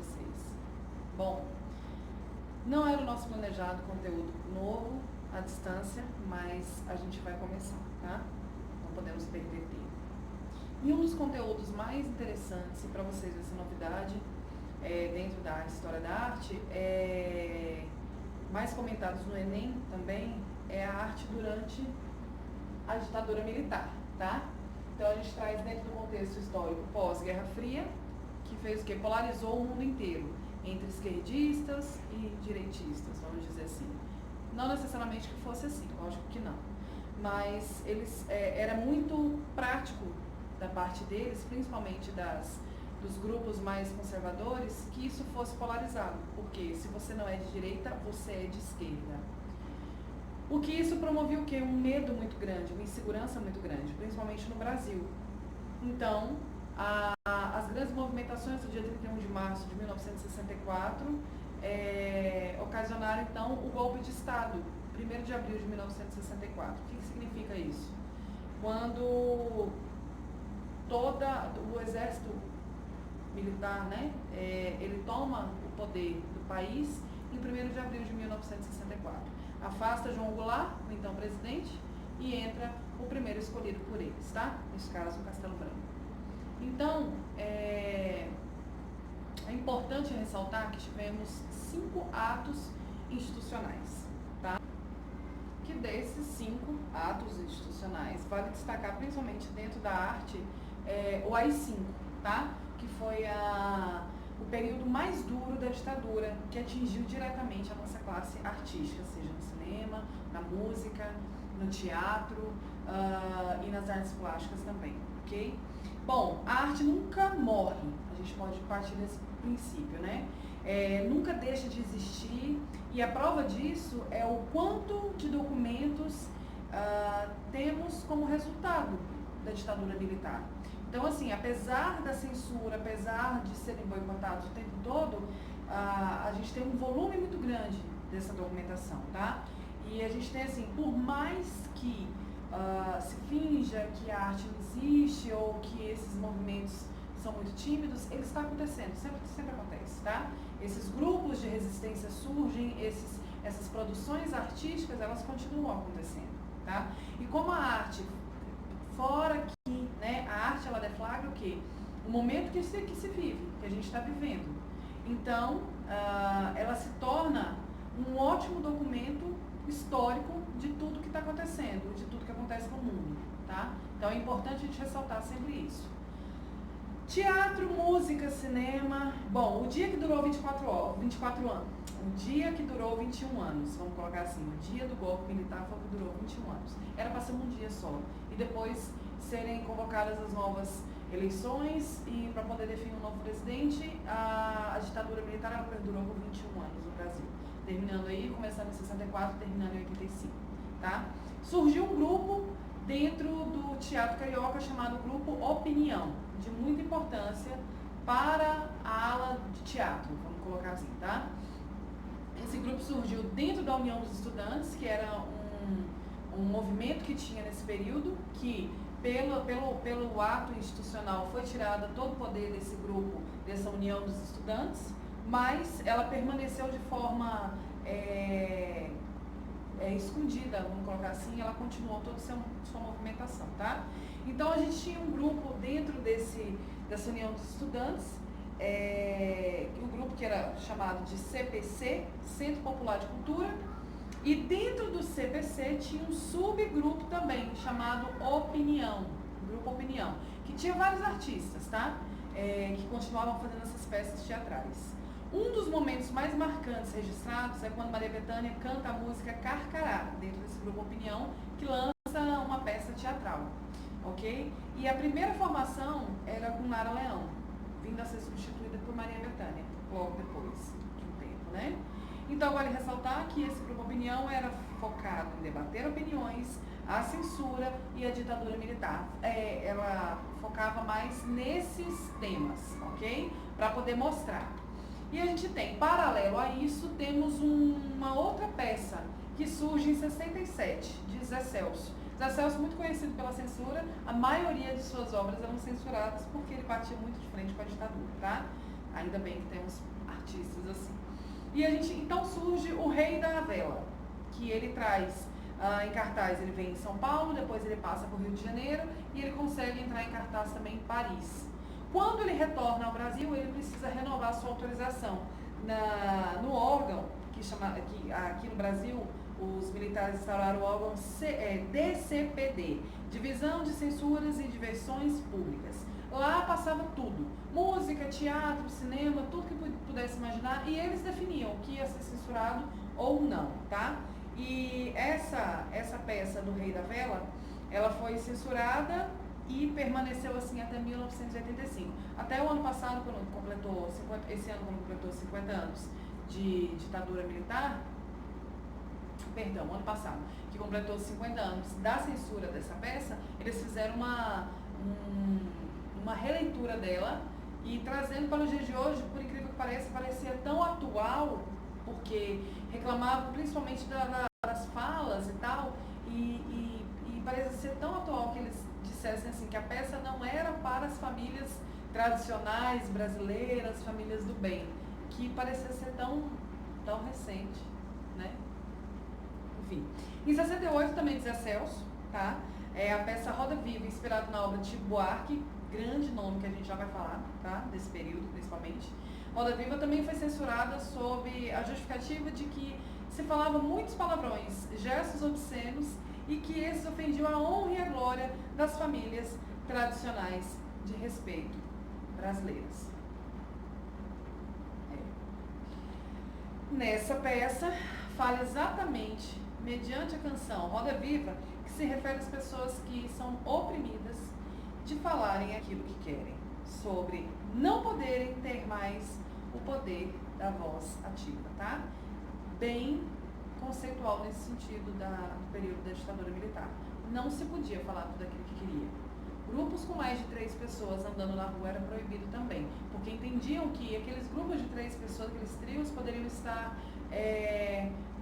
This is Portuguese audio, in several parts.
vocês. Bom, não era o nosso planejado conteúdo novo à distância, mas a gente vai começar, tá? Não podemos perder tempo. E um dos conteúdos mais interessantes, e para vocês essa novidade, dentro da História da Arte, mais comentados no Enem também, é a arte durante a ditadura militar, tá? Então a gente traz dentro do contexto histórico pós-Guerra Fria, que fez o quê? Polarizou o mundo inteiro, entre esquerdistas e direitistas, vamos dizer assim. Não necessariamente que fosse assim, lógico que não. Mas era muito prático da parte deles, principalmente dos grupos mais conservadores, que isso fosse polarizado. Porque se você não é de direita, você é de esquerda. O que isso promovia o quê? Um medo muito grande, uma insegurança muito grande, principalmente no Brasil. Então, as grandes movimentações do dia 31 de março de 1964 ocasionaram, então, o golpe de Estado, 1º de abril de 1964. O que significa isso? Quando o exército militar, né, ele toma o poder do país em 1º de abril de 1964. Afasta João Goulart, o então presidente, e entra o primeiro escolhido por eles, tá? Nesse caso, o Castelo Branco. Então, é importante ressaltar que tivemos 5 atos institucionais, tá? Que desses 5 atos institucionais, vale destacar principalmente dentro da arte, o AI-5, tá? Que foi o período mais duro da ditadura, que atingiu diretamente a nossa classe artística, seja no cinema, na música, no teatro e nas artes plásticas também, ok? Bom, a arte nunca morre, a gente pode partir desse princípio, né? Nunca deixa de existir, e a prova disso é o quanto de documentos temos como resultado da ditadura militar. Então, assim, apesar da censura, apesar de serem boicotados o tempo todo, a gente tem um volume muito grande dessa documentação, tá? E a gente tem, assim, por mais que se finja que a arte não existe ou que esses movimentos são muito tímidos, ele está acontecendo, sempre acontece, tá? Esses grupos de resistência surgem, essas produções artísticas, elas continuam acontecendo, tá? E como a arte, fora que, né, a arte ela deflagra o quê? O momento que se vive, que a gente está vivendo. Então, ela se torna um ótimo documento histórico de tudo que está acontecendo, de tudo que acontece no mundo, tá? Então é importante a gente ressaltar sempre isso. Teatro, música, cinema. Bom, o dia que durou 24 anos. O dia que durou 21 anos, vamos colocar assim, o dia do golpe militar foi o que durou 21 anos. Era para ser um dia só. E depois serem convocadas as novas eleições e para poder definir um novo presidente, a ditadura militar ela perdurou por 21 anos no Brasil. Terminando aí, começando em 64, terminando em 85, tá? Surgiu um grupo dentro do teatro carioca chamado Grupo Opinião, de muita importância para a ala de teatro, vamos colocar assim, tá? Esse grupo surgiu dentro da União dos Estudantes, que era um movimento que tinha nesse período, que pelo ato institucional foi tirado todo o poder desse grupo, dessa União dos Estudantes, mas ela permaneceu de forma escondida, vamos colocar assim, ela continuou toda sua movimentação, tá? Então a gente tinha um grupo dentro dessa União dos Estudantes, um grupo que era chamado de CPC, Centro Popular de Cultura, e dentro do CPC tinha um subgrupo também, chamado Opinião, Grupo Opinião, que tinha vários artistas, tá? Que continuavam fazendo essas peças teatrais. Um dos momentos mais marcantes registrados é quando Maria Bethânia canta a música Carcará, dentro desse Grupo Opinião, que lança uma peça teatral, ok? E a primeira formação era com Nara Leão, vindo a ser substituída por Maria Bethânia, logo depois de um tempo, né? Então, vale ressaltar que esse Grupo Opinião era focado em debater opiniões, a censura e a ditadura militar. Ela focava mais nesses temas, ok? Para poder mostrar. E a gente tem, paralelo a isso, temos uma outra peça que surge em 67, de Zé Celso. Zé Celso, muito conhecido pela censura, a maioria de suas obras eram censuradas porque ele batia muito de frente com a ditadura, tá? Ainda bem que temos artistas assim. E a gente, então surge o Rei da Vela, que ele traz em cartaz, ele vem em São Paulo, depois ele passa por Rio de Janeiro e ele consegue entrar em cartaz também em Paris. Quando ele retorna ao Brasil, ele precisa renovar sua autorização no órgão, que aqui no Brasil os militares instauraram o órgão DCPD, Divisão de Censuras e Diversões Públicas. Lá passava tudo, música, teatro, cinema, tudo que pudesse imaginar, e eles definiam o que ia ser censurado ou não, tá? E essa peça do Rei da Vela, ela foi censurada e permaneceu assim até 1985. Até o ano passado, esse ano quando completou 50 anos de ditadura militar, perdão, ano passado, que completou 50 anos da censura dessa peça, eles fizeram uma releitura dela e trazendo para os dias de hoje, por incrível que pareça, parecia tão atual, porque reclamavam principalmente das falas e tal, e parecia ser tão atual que eles dissessem assim, que a peça não era para as famílias tradicionais brasileiras, famílias do bem, que parecia ser tão recente, né? Enfim. Em 68 também Zé Celso, tá? É a peça Roda Viva, inspirada na obra de Chico Buarque, grande nome que a gente já vai falar, tá? Desse período, principalmente. Roda Viva também foi censurada sob a justificativa de que se falava muitos palavrões, gestos obscenos e que esses ofendiam a honra e a glória das famílias tradicionais de respeito brasileiras. Nessa peça, fala exatamente, mediante a canção Roda Viva, que se refere às pessoas que são oprimidas de falarem aquilo que querem, sobre não poderem ter mais o poder da voz ativa, tá? Bem conceitual nesse sentido do período da ditadura militar. Não se podia falar tudo aquilo que queria. Grupos com mais de 3 pessoas andando na rua era proibido também, porque entendiam que aqueles grupos de 3 pessoas, aqueles trios, poderiam estar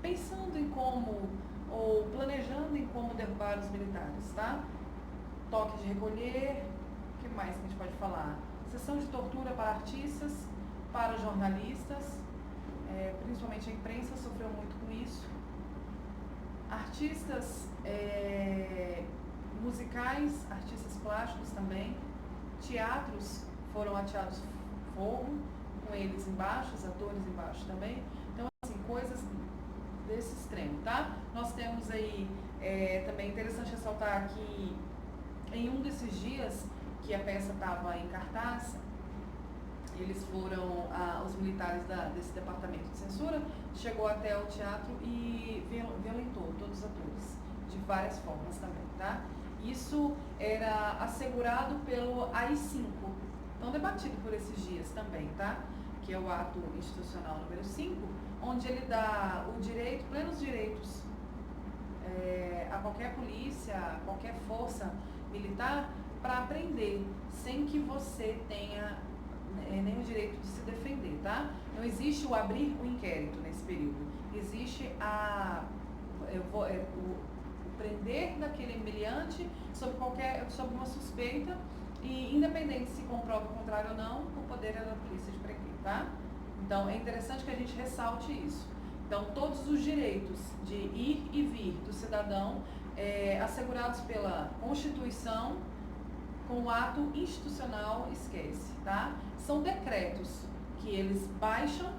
pensando em como, ou planejando em como derrubar os militares, tá? Toque de recolher, o que mais que a gente pode falar? Sessão de tortura para artistas, para jornalistas, principalmente a imprensa sofreu muito com isso. Artistas musicais, artistas plásticos também. Teatros foram ateados fogo, com eles embaixo, os atores embaixo também. Então, assim, coisas desse extremo, tá? Nós temos aí, também interessante ressaltar que em um desses dias que a peça estava em cartaz, eles foram, os militares desse departamento de censura, chegou até o teatro e violentou todos os atores, de várias formas também, tá? Isso era assegurado pelo AI-5, tão debatido por esses dias também, tá? Que é o ato institucional número 5, onde ele dá o direito, plenos direitos a qualquer polícia, a qualquer força militar, para prender, sem que você tenha nem o direito de se defender, tá? Não existe o abrir o inquérito nesse período. Existe o prender daquele meliante sob uma suspeita e, independente se comprova o contrário ou não, o poder é da polícia de prender, tá? Então, é interessante que a gente ressalte isso. Então, todos os direitos de ir e vir do cidadão assegurados pela Constituição, com o ato institucional, esquece, tá? São decretos que eles baixam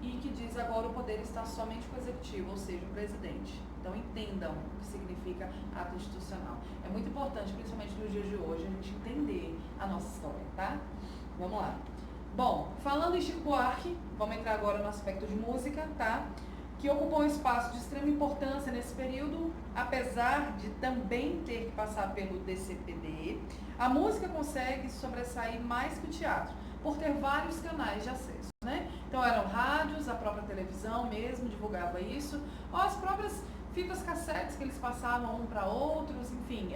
e que diz agora o poder está somente com o executivo, ou seja, o presidente. Então entendam o que significa ato institucional. É muito importante, principalmente nos dias de hoje, a gente entender a nossa história, tá? Vamos lá. Bom, falando em Chico Buarque, vamos entrar agora no aspecto de música, tá? Que ocupou um espaço de extrema importância nesse período, apesar de também ter que passar pelo DCPD, a música consegue sobressair mais que o teatro, por ter vários canais de acesso, né? Então eram rádios, a própria televisão mesmo divulgava isso, ou as próprias fitas cassetes que eles passavam um para outros, enfim,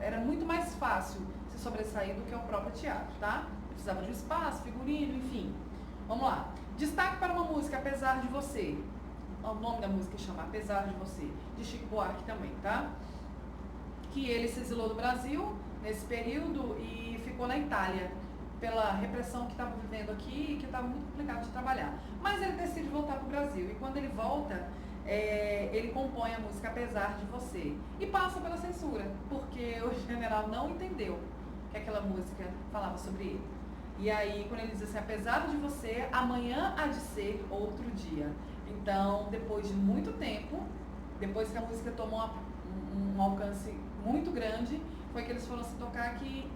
era muito mais fácil se sobressair do que o próprio teatro, tá? Precisava de um espaço, figurino, enfim. Vamos lá. Destaque para uma música, Apesar de Você. O nome da música chama Apesar de Você, de Chico Buarque também, tá? Que ele se exilou do Brasil nesse período e ficou na Itália. pela repressão que estava vivendo aqui e que estava muito complicado de trabalhar. Mas ele decide voltar para o Brasil, e quando ele volta, ele compõe a música Apesar de Você, e passa pela censura, porque o general não entendeu que aquela música falava sobre ele. E aí, quando ele diz assim, apesar de você, amanhã há de ser outro dia. Então, depois de muito tempo, depois que a música tomou um alcance muito grande, foi que eles foram se tocar que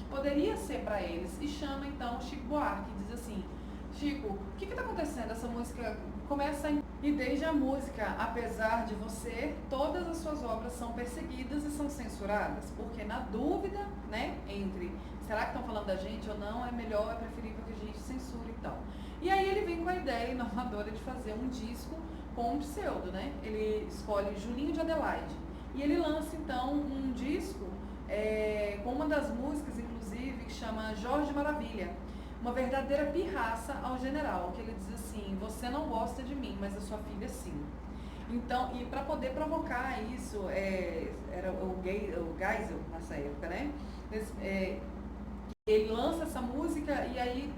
poderia ser para eles. E chama, então, o Chico Buarque, e diz assim, Chico, o que está acontecendo? Essa música começa e desde a música Apesar de Você, todas as suas obras são perseguidas e são censuradas, porque na dúvida, né, entre será que estão falando da gente ou não, é melhor, é preferível que a gente censure e tal. E aí ele vem com a ideia inovadora de fazer um disco com um pseudo, né? Ele escolhe Julinho de Adelaide. E ele lança, então, um disco com uma das músicas, inclusive, que chama Jorge Maravilha. Uma verdadeira pirraça ao general, que ele diz assim, você não gosta de mim, mas a sua filha sim. Então, e para poder provocar isso, era o Geisel nessa época, né? Ele lança essa música e aí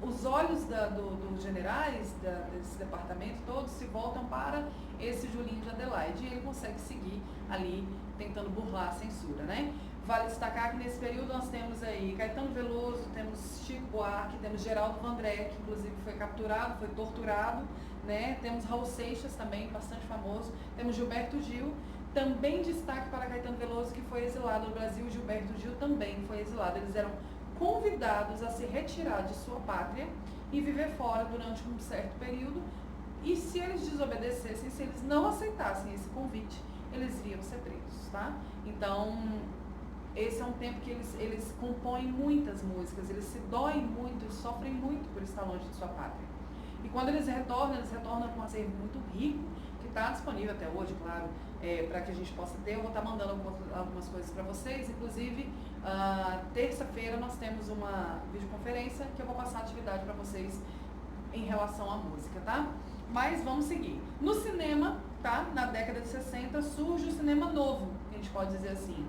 os olhos dos generais desse departamento todos se voltam para esse Julinho de Adelaide e ele consegue seguir ali tentando burlar a censura, né? Vale destacar que nesse período nós temos aí Caetano Veloso, temos Chico Buarque, temos Geraldo Vandré, que inclusive foi capturado, foi torturado, né? Temos Raul Seixas também, bastante famoso, temos Gilberto Gil, também destaque para Caetano Veloso, que foi exilado no Brasil, Gilberto Gil também foi exilado. Eles eram convidados a se retirar de sua pátria e viver fora durante um certo período, e se eles desobedecessem, se eles não aceitassem esse convite, eles iriam ser presos, tá? Então, esse é um tempo que eles compõem muitas músicas, eles se doem muito, eles sofrem muito por estar longe de sua pátria. E quando eles retornam com um acervo muito rico, que está disponível até hoje, claro, para que a gente possa ter. Eu vou estar mandando algumas coisas para vocês, inclusive, terça-feira nós temos uma videoconferência que eu vou passar a atividade para vocês em relação à música, tá? Mas vamos seguir. No cinema, tá? Na década de 60, surge o cinema novo, que a gente pode dizer assim,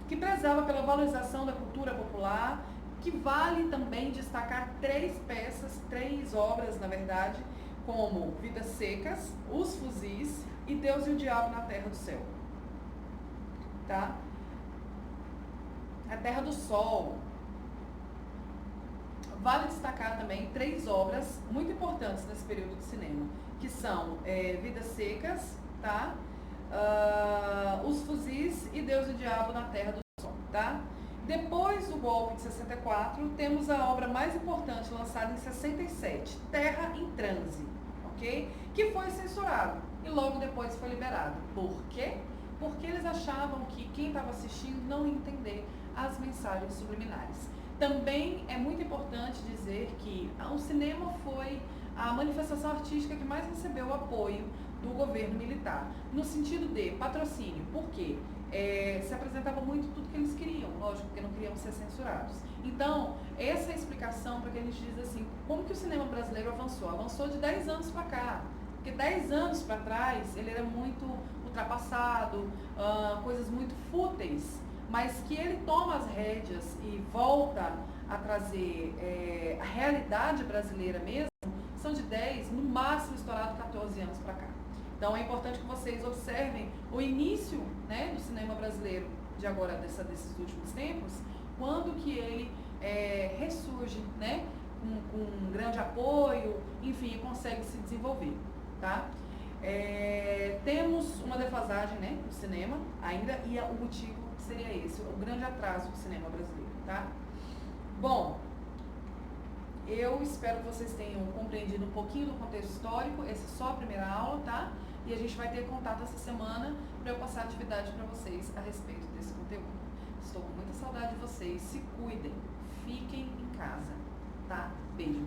que prezava pela valorização da cultura popular, que vale também destacar três obras, na verdade, como Vidas Secas, Os Fuzis e Deus e o Diabo na Terra do Céu. Tá? A Terra do Sol. Vale destacar também três obras muito importantes nesse período de cinema, que são Vidas Secas, tá? Os Fuzis e Deus e o Diabo na Terra do Sol, tá? Depois do golpe de 64, temos a obra mais importante lançada em 67, Terra em Transe, ok? Que foi censurado e logo depois foi liberado. Por quê? Porque eles achavam que quem estava assistindo não ia entender as mensagens subliminares. Também é muito importante dizer que o cinema foi a manifestação artística que mais recebeu o apoio do governo militar, no sentido de patrocínio. Por quê? Se apresentava muito tudo que eles queriam, lógico, porque não queriam ser censurados. Então, essa é a explicação para que a gente diz assim, como que o cinema brasileiro avançou? Avançou de 10 anos para cá, porque 10 anos para trás ele era muito ultrapassado, coisas muito fúteis, mas que ele toma as rédeas e volta a trazer a realidade brasileira mesmo, são de 10, no máximo estourado 14 anos para cá. Então é importante que vocês observem o início, né, do cinema brasileiro de agora, desses últimos tempos, quando que ele ressurge, né, com um grande apoio, enfim, consegue se desenvolver, tá? Temos uma defasagem, né, no cinema ainda, e o motivo seria esse, o grande atraso do cinema brasileiro, tá? Bom, eu espero que vocês tenham compreendido um pouquinho do contexto histórico. Essa é só a primeira aula, tá? E a gente vai ter contato essa semana para eu passar atividade para vocês a respeito desse conteúdo. Estou com muita saudade de vocês. Se cuidem, fiquem em casa, tá? Beijo.